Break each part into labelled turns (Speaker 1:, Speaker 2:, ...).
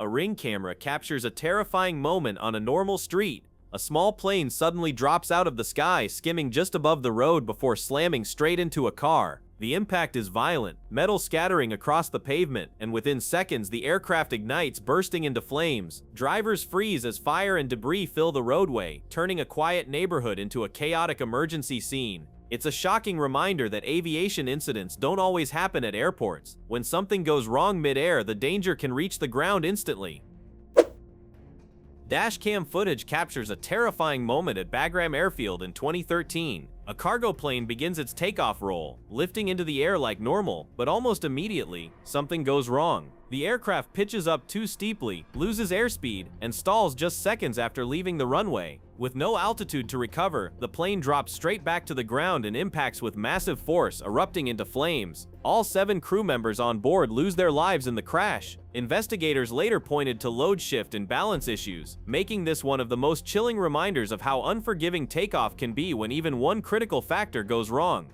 Speaker 1: A ring camera captures a terrifying moment on a normal street. A small plane suddenly drops out of the sky, skimming just above the road before slamming straight into a car. The impact is violent, metal scattering across the pavement, and within seconds the aircraft ignites, bursting into flames. Drivers freeze as fire and debris fill the roadway, turning a quiet neighborhood into a chaotic emergency scene. It's a shocking reminder that aviation incidents don't always happen at airports. When something goes wrong mid-air, the danger can reach the ground instantly. Dashcam footage captures a terrifying moment at Bagram Airfield in 2013. A cargo plane begins its takeoff roll, lifting into the air like normal, but almost immediately, something goes wrong. The aircraft pitches up too steeply, loses airspeed, and stalls just seconds after leaving the runway. With no altitude to recover, the plane drops straight back to the ground and impacts with massive force, erupting into flames. All 7 crew members on board lose their lives in the crash. Investigators later pointed to load shift and balance issues, making this one of the most chilling reminders of how unforgiving takeoff can be when even one critical factor goes wrong.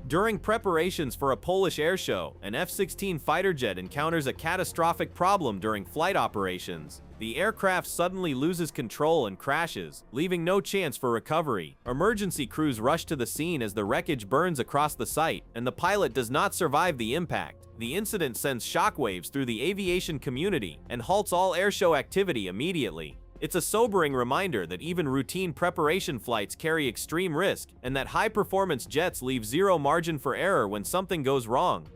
Speaker 1: During preparations for a Polish airshow, an F-16 fighter jet encounters a catastrophic problem during flight operations. The aircraft suddenly loses control and crashes, leaving no chance for recovery. Emergency crews rush to the scene as the wreckage burns across the site, and the pilot does not survive the impact. The incident sends shockwaves through the aviation community and halts all airshow activity immediately. It's a sobering reminder that even routine preparation flights carry extreme risk, and that high-performance jets leave zero margin for error when something goes wrong.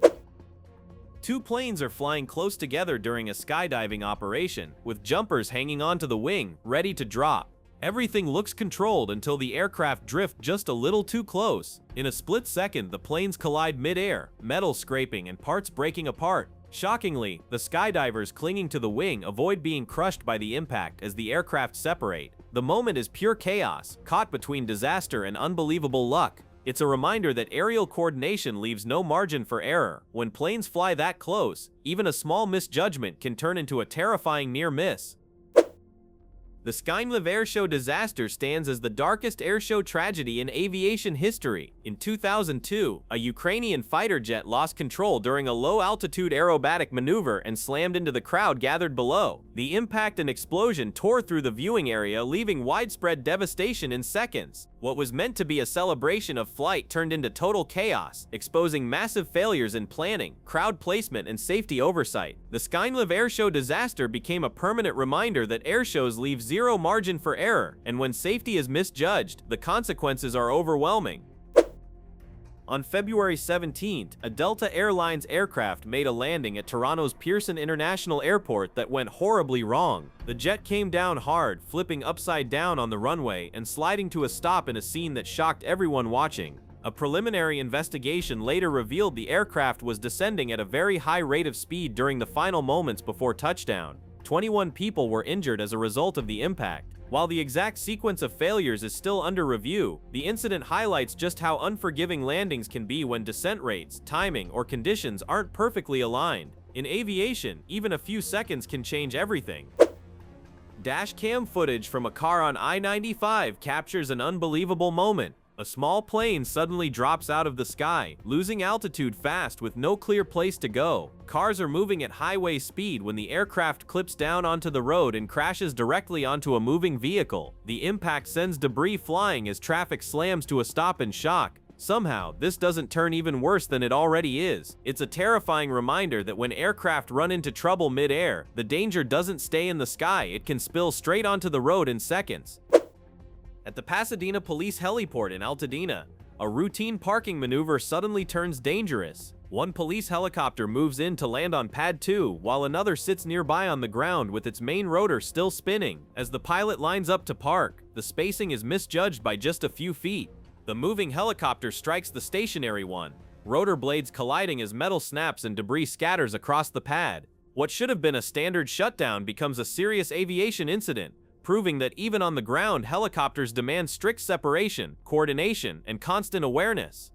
Speaker 1: 2 planes are flying close together during a skydiving operation, with jumpers hanging onto the wing, ready to drop. Everything looks controlled until the aircraft drift just a little too close. In a split second, the planes collide mid-air, metal scraping and parts breaking apart. Shockingly, the skydivers clinging to the wing avoid being crushed by the impact as the aircraft separate. The moment is pure chaos, caught between disaster and unbelievable luck. It's a reminder that aerial coordination leaves no margin for error. When planes fly that close, even a small misjudgment can turn into a terrifying near miss. The Skymliv airshow disaster stands as the darkest airshow tragedy in aviation history. In 2002, a Ukrainian fighter jet lost control during a low-altitude aerobatic maneuver and slammed into the crowd gathered below. The impact and explosion tore through the viewing area, leaving widespread devastation in seconds. What was meant to be a celebration of flight turned into total chaos, exposing massive failures in planning, crowd placement, and safety oversight. The Skymliv airshow disaster became a permanent reminder that airshows leave zero margin for error, and when safety is misjudged, the consequences are overwhelming. On February 17th, a Delta Airlines aircraft made a landing at Toronto's Pearson International Airport that went horribly wrong. The jet came down hard, flipping upside down on the runway and sliding to a stop in a scene that shocked everyone watching. A preliminary investigation later revealed the aircraft was descending at a very high rate of speed during the final moments before touchdown. 21 people were injured as a result of the impact. While the exact sequence of failures is still under review, the incident highlights just how unforgiving landings can be when descent rates, timing, or conditions aren't perfectly aligned. In aviation, even a few seconds can change everything. Dashcam footage from a car on I-95 captures an unbelievable moment. A small plane suddenly drops out of the sky, losing altitude fast with no clear place to go. Cars are moving at highway speed when the aircraft clips down onto the road and crashes directly onto a moving vehicle. The impact sends debris flying as traffic slams to a stop in shock. Somehow, this doesn't turn even worse than it already is. It's a terrifying reminder that when aircraft run into trouble mid-air, the danger doesn't stay in the sky, it can spill straight onto the road in seconds. At the Pasadena Police Heliport in Altadena, a routine parking maneuver suddenly turns dangerous. One police helicopter moves in to land on pad 2, while another sits nearby on the ground with its main rotor still spinning. As the pilot lines up to park, the spacing is misjudged by just a few feet. The moving helicopter strikes the stationary one, rotor blades colliding as metal snaps and debris scatters across the pad. What should have been a standard shutdown becomes a serious aviation incident, proving that even on the ground, helicopters demand strict separation, coordination, and constant awareness.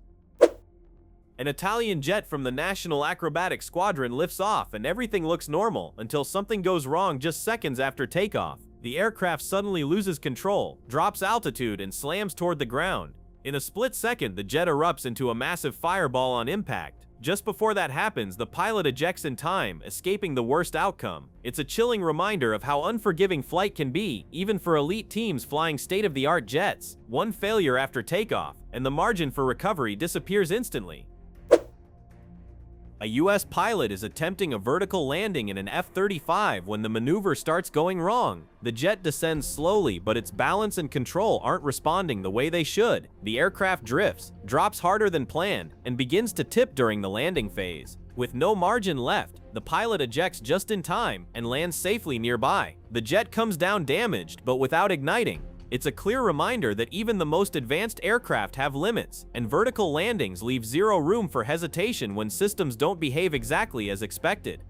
Speaker 1: An Italian jet from the National Acrobatic Squadron lifts off and everything looks normal until something goes wrong just seconds after takeoff. The aircraft suddenly loses control, drops altitude, and slams toward the ground. In a split second, the jet erupts into a massive fireball on impact. Just before that happens, the pilot ejects in time, escaping the worst outcome. It's a chilling reminder of how unforgiving flight can be, even for elite teams flying state-of-the-art jets. One failure after takeoff, and the margin for recovery disappears instantly. A US pilot is attempting a vertical landing in an F-35 when the maneuver starts going wrong. The jet descends slowly, but its balance and control aren't responding the way they should. The aircraft drifts, drops harder than planned, and begins to tip during the landing phase. With no margin left, the pilot ejects just in time and lands safely nearby. The jet comes down damaged, but without igniting. It's a clear reminder that even the most advanced aircraft have limits, and vertical landings leave zero room for hesitation when systems don't behave exactly as expected.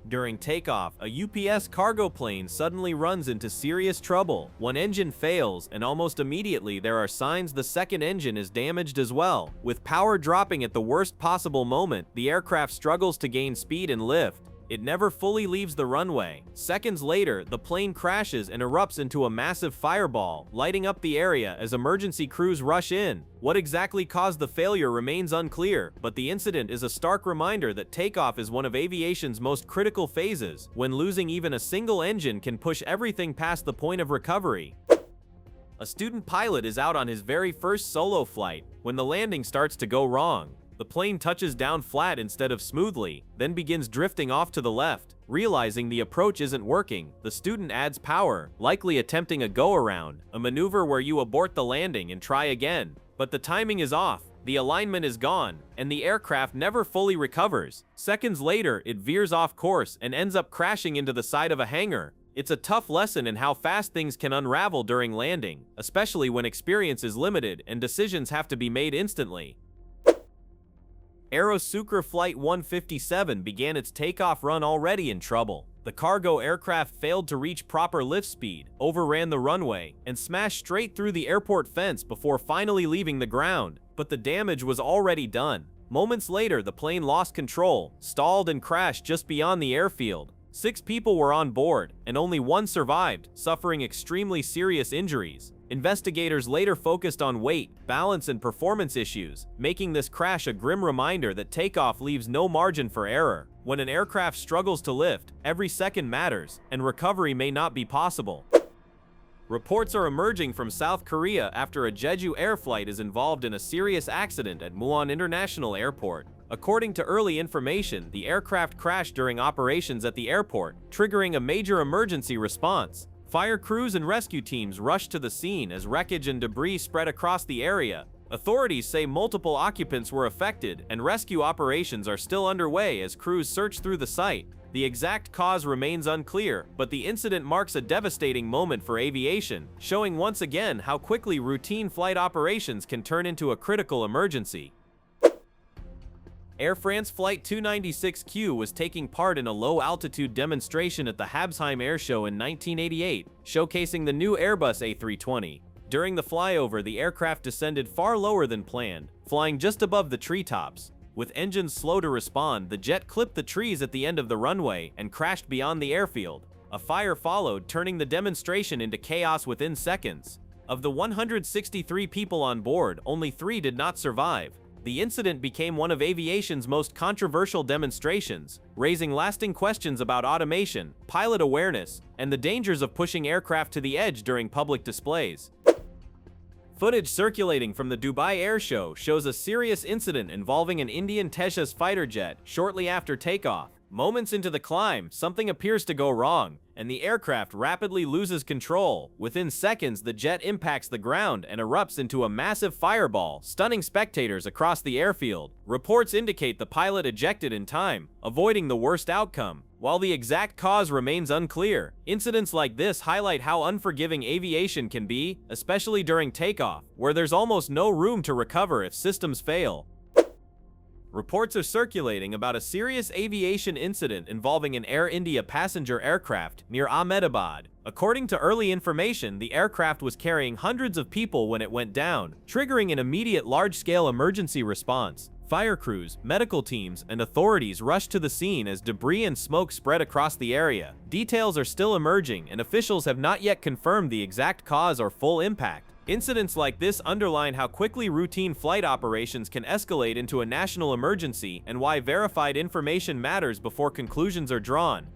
Speaker 1: During takeoff, a UPS cargo plane suddenly runs into serious trouble. One engine fails, and almost immediately there are signs the second engine is damaged as well. With power dropping at the worst possible moment, the aircraft struggles to gain speed and lift. It never fully leaves the runway. Seconds later, the plane crashes and erupts into a massive fireball, lighting up the area as emergency crews rush in. What exactly caused the failure remains unclear, but the incident is a stark reminder that takeoff is one of aviation's most critical phases, when losing even a single engine can push everything past the point of recovery. A student pilot is out on his very first solo flight when the landing starts to go wrong. The plane touches down flat instead of smoothly, then begins drifting off to the left. Realizing the approach isn't working, the student adds power, likely attempting a go-around, a maneuver where you abort the landing and try again. But the timing is off, the alignment is gone, and the aircraft never fully recovers. Seconds later, it veers off course and ends up crashing into the side of a hangar. It's a tough lesson in how fast things can unravel during landing, especially when experience is limited and decisions have to be made instantly. Aerosucre Flight 157 began its takeoff run already in trouble. The cargo aircraft failed to reach proper lift speed, overran the runway, and smashed straight through the airport fence before finally leaving the ground. But the damage was already done. Moments later, the plane lost control, stalled, and crashed just beyond the airfield. 6 people were on board, and only one survived, suffering extremely serious injuries. Investigators later focused on weight, balance, and performance issues, making this crash a grim reminder that takeoff leaves no margin for error. When an aircraft struggles to lift, every second matters, and recovery may not be possible. Reports are emerging from South Korea after a Jeju air flight is involved in a serious accident at Muon International Airport. According to early information, the aircraft crashed during operations at the airport, triggering a major emergency response. Fire crews and rescue teams rushed to the scene as wreckage and debris spread across the area. Authorities say multiple occupants were affected, and rescue operations are still underway as crews search through the site. The exact cause remains unclear, but the incident marks a devastating moment for aviation, showing once again how quickly routine flight operations can turn into a critical emergency. Air France Flight 296Q was taking part in a low-altitude demonstration at the Habsheim Air Show in 1988, showcasing the new Airbus A320. During the flyover, the aircraft descended far lower than planned, flying just above the treetops. With engines slow to respond, the jet clipped the trees at the end of the runway and crashed beyond the airfield. A fire followed, turning the demonstration into chaos within seconds. Of the 163 people on board, only 3 did not survive. The incident became one of aviation's most controversial demonstrations, raising lasting questions about automation, pilot awareness, and the dangers of pushing aircraft to the edge during public displays. Footage circulating from the Dubai Air Show shows a serious incident involving an Indian Tejas fighter jet shortly after takeoff. Moments into the climb, something appears to go wrong, and the aircraft rapidly loses control. Within seconds, the jet impacts the ground and erupts into a massive fireball, stunning spectators across the airfield. Reports indicate the pilot ejected in time, avoiding the worst outcome. While the exact cause remains unclear, incidents like this highlight how unforgiving aviation can be, especially during takeoff, where there's almost no room to recover if systems fail. Reports are circulating about a serious aviation incident involving an Air India passenger aircraft near Ahmedabad. According to early information, the aircraft was carrying hundreds of people when it went down, triggering an immediate large-scale emergency response. Fire crews, medical teams, and authorities rushed to the scene as debris and smoke spread across the area. Details are still emerging, and officials have not yet confirmed the exact cause or full impact. Incidents like this underline how quickly routine flight operations can escalate into a national emergency and why verified information matters before conclusions are drawn.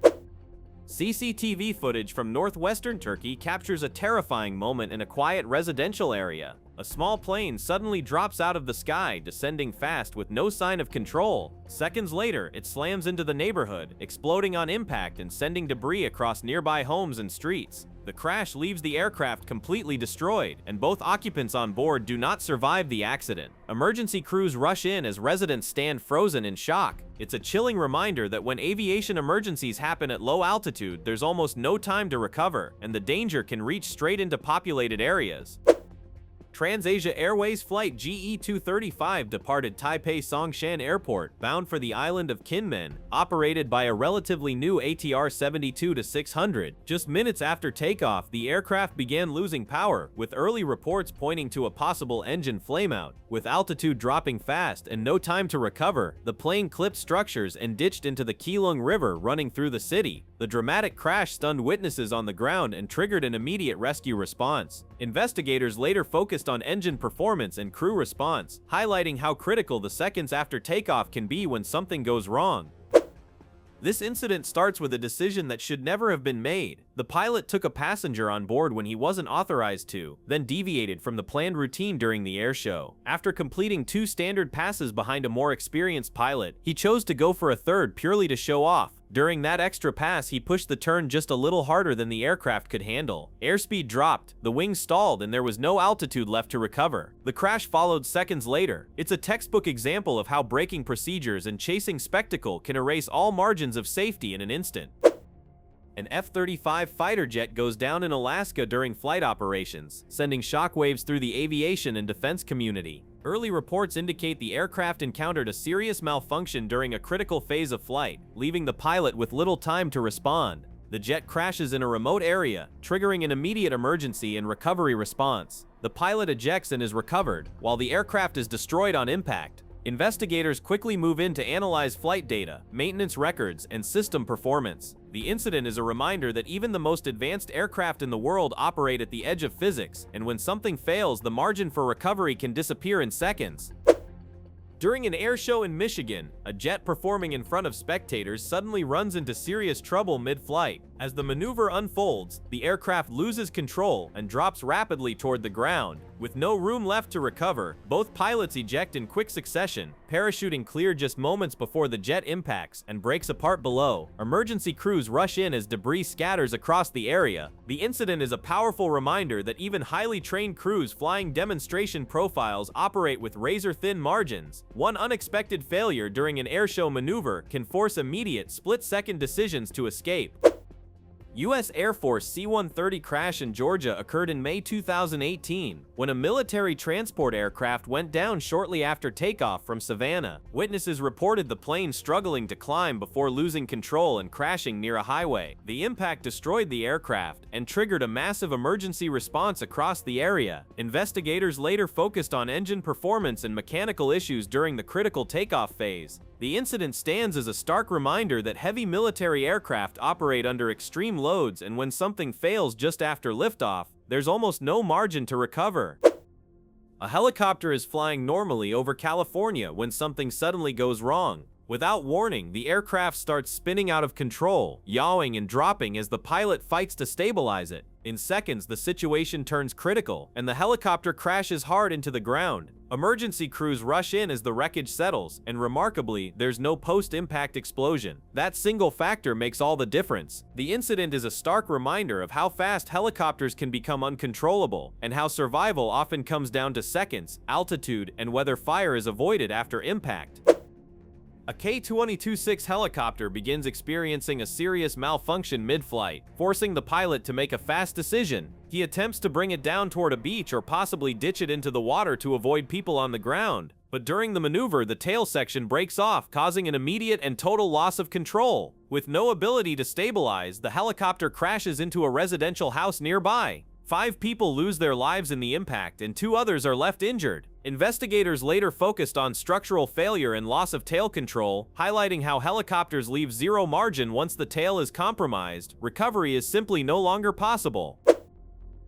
Speaker 1: CCTV footage from northwestern Turkey captures a terrifying moment in a quiet residential area. A small plane suddenly drops out of the sky, descending fast with no sign of control. Seconds later, it slams into the neighborhood, exploding on impact and sending debris across nearby homes and streets. The crash leaves the aircraft completely destroyed, and both occupants on board do not survive the accident. Emergency crews rush in as residents stand frozen in shock. It's a chilling reminder that when aviation emergencies happen at low altitude, there's almost no time to recover, and the danger can reach straight into populated areas. TransAsia Airways flight GE235 departed Taipei Songshan Airport, bound for the island of Kinmen, operated by a relatively new ATR 72-600. Just minutes after takeoff, the aircraft began losing power, with early reports pointing to a possible engine flameout. With altitude dropping fast and no time to recover, the plane clipped structures and ditched into the Keelung River running through the city. The dramatic crash stunned witnesses on the ground and triggered an immediate rescue response. Investigators later focused on engine performance and crew response, highlighting how critical the seconds after takeoff can be when something goes wrong. This incident starts with a decision that should never have been made. The pilot took a passenger on board when he wasn't authorized to, then deviated from the planned routine during the airshow. After completing 2 standard passes behind a more experienced pilot, he chose to go for a third purely to show off. During that extra pass, he pushed the turn just a little harder than the aircraft could handle. Airspeed dropped, the wings stalled, and there was no altitude left to recover. The crash followed seconds later. It's a textbook example of how braking procedures and chasing spectacle can erase all margins of safety in an instant. An F-35 fighter jet goes down in Alaska during flight operations, sending shockwaves through the aviation and defense community. Early reports indicate the aircraft encountered a serious malfunction during a critical phase of flight, leaving the pilot with little time to respond. The jet crashes in a remote area, triggering an immediate emergency and recovery response. The pilot ejects and is recovered, while the aircraft is destroyed on impact. Investigators quickly move in to analyze flight data, maintenance records, and system performance. The incident is a reminder that even the most advanced aircraft in the world operate at the edge of physics, and when something fails, the margin for recovery can disappear in seconds. During an air show in Michigan, a jet performing in front of spectators suddenly runs into serious trouble mid-flight. As the maneuver unfolds, the aircraft loses control and drops rapidly toward the ground. With no room left to recover, both pilots eject in quick succession, parachuting clear just moments before the jet impacts and breaks apart below. Emergency crews rush in as debris scatters across the area. The incident is a powerful reminder that even highly trained crews flying demonstration profiles operate with razor-thin margins. One unexpected failure during an airshow maneuver can force immediate, split-second decisions to escape. U.S. Air Force C-130 crash in Georgia occurred in May 2018, when a military transport aircraft went down shortly after takeoff from Savannah. Witnesses reported the plane struggling to climb before losing control and crashing near a highway. The impact destroyed the aircraft and triggered a massive emergency response across the area. Investigators later focused on engine performance and mechanical issues during the critical takeoff phase. The incident stands as a stark reminder that heavy military aircraft operate under extreme loads, and when something fails just after liftoff, there's almost no margin to recover. A helicopter is flying normally over California when something suddenly goes wrong. Without warning, the aircraft starts spinning out of control, yawing and dropping as the pilot fights to stabilize it. In seconds, the situation turns critical, and the helicopter crashes hard into the ground. Emergency crews rush in as the wreckage settles, and remarkably, there's no post-impact explosion. That single factor makes all the difference. The incident is a stark reminder of how fast helicopters can become uncontrollable, and how survival often comes down to seconds, altitude, and whether fire is avoided after impact. A K-22-6 helicopter begins experiencing a serious malfunction mid-flight, forcing the pilot to make a fast decision. He attempts to bring it down toward a beach or possibly ditch it into the water to avoid people on the ground. But during the maneuver, the tail section breaks off, causing an immediate and total loss of control. With no ability to stabilize, the helicopter crashes into a residential house nearby. 5 people lose their lives in the impact, and 2 others are left injured. Investigators later focused on structural failure and loss of tail control, highlighting how helicopters leave zero margin once the tail is compromised. Recovery is simply no longer possible.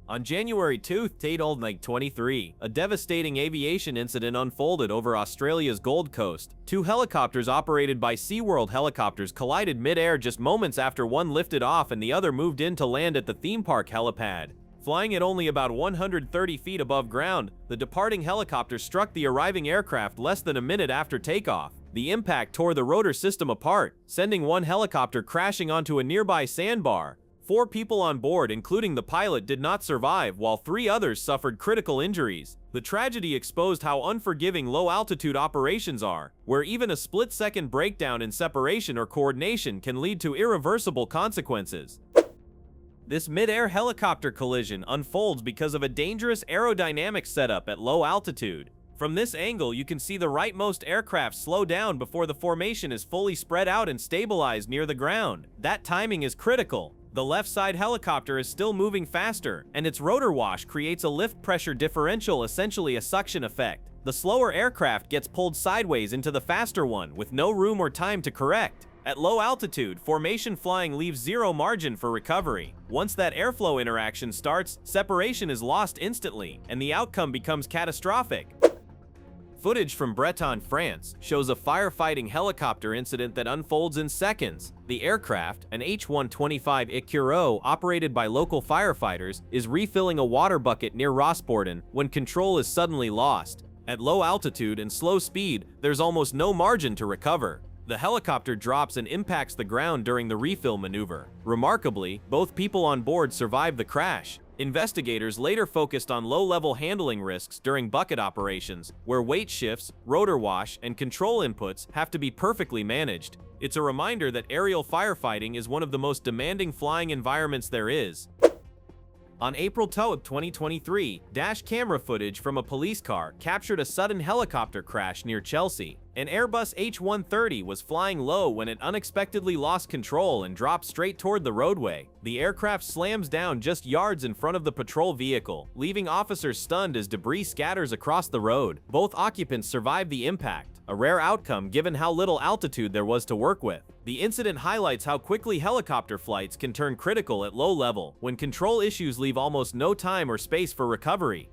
Speaker 1: On January 2, 2023, a devastating aviation incident unfolded over Australia's Gold Coast. Two helicopters operated by SeaWorld helicopters collided mid-air just moments after one lifted off and the other moved in to land at the theme park helipad. Flying at only about 130 feet above ground, the departing helicopter struck the arriving aircraft less than a minute after takeoff. The impact tore the rotor system apart, sending one helicopter crashing onto a nearby sandbar. 4 people on board, including the pilot, did not survive, while 3 others suffered critical injuries. The tragedy exposed how unforgiving low-altitude operations are, where even a split-second breakdown in separation or coordination can lead to irreversible consequences. This mid-air helicopter collision unfolds because of a dangerous aerodynamic setup at low altitude. From this angle, you can see the rightmost aircraft slow down before the formation is fully spread out and stabilized near the ground. That timing is critical. The left side helicopter is still moving faster, and its rotor wash creates a lift pressure differential, essentially a suction effect. The slower aircraft gets pulled sideways into the faster one with no room or time to correct. At low altitude, formation flying leaves zero margin for recovery. Once that airflow interaction starts, separation is lost instantly, and the outcome becomes catastrophic. Footage from Breton, France, shows a firefighting helicopter incident that unfolds in seconds. The aircraft, an H-125 Icuro operated by local firefighters, is refilling a water bucket near Rosporden when control is suddenly lost. At low altitude and slow speed, there's almost no margin to recover. The helicopter drops and impacts the ground during the refill maneuver. Remarkably, both people on board survived the crash. Investigators later focused on low-level handling risks during bucket operations, where weight shifts, rotor wash, and control inputs have to be perfectly managed. It's a reminder that aerial firefighting is one of the most demanding flying environments there is. On April 12, 2023, dash camera footage from a police car captured a sudden helicopter crash near Chelsea. An Airbus H-130 was flying low when it unexpectedly lost control and dropped straight toward the roadway. The aircraft slams down just yards in front of the patrol vehicle, leaving officers stunned as debris scatters across the road. Both occupants survived the impact, a rare outcome given how little altitude there was to work with. The incident highlights how quickly helicopter flights can turn critical at low level, when control issues leave almost no time or space for recovery.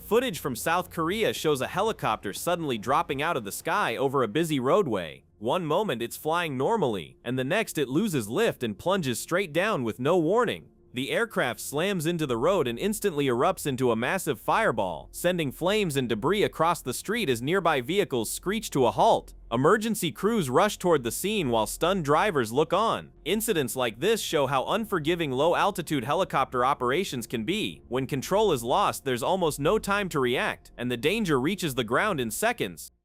Speaker 1: Footage from South Korea shows a helicopter suddenly dropping out of the sky over a busy roadway. One moment it's flying normally, and the next it loses lift and plunges straight down with no warning. The aircraft slams into the road and instantly erupts into a massive fireball, sending flames and debris across the street as nearby vehicles screech to a halt. Emergency crews rush toward the scene while stunned drivers look on. Incidents like this show how unforgiving low-altitude helicopter operations can be. When control is lost, there's almost no time to react, and the danger reaches the ground in seconds.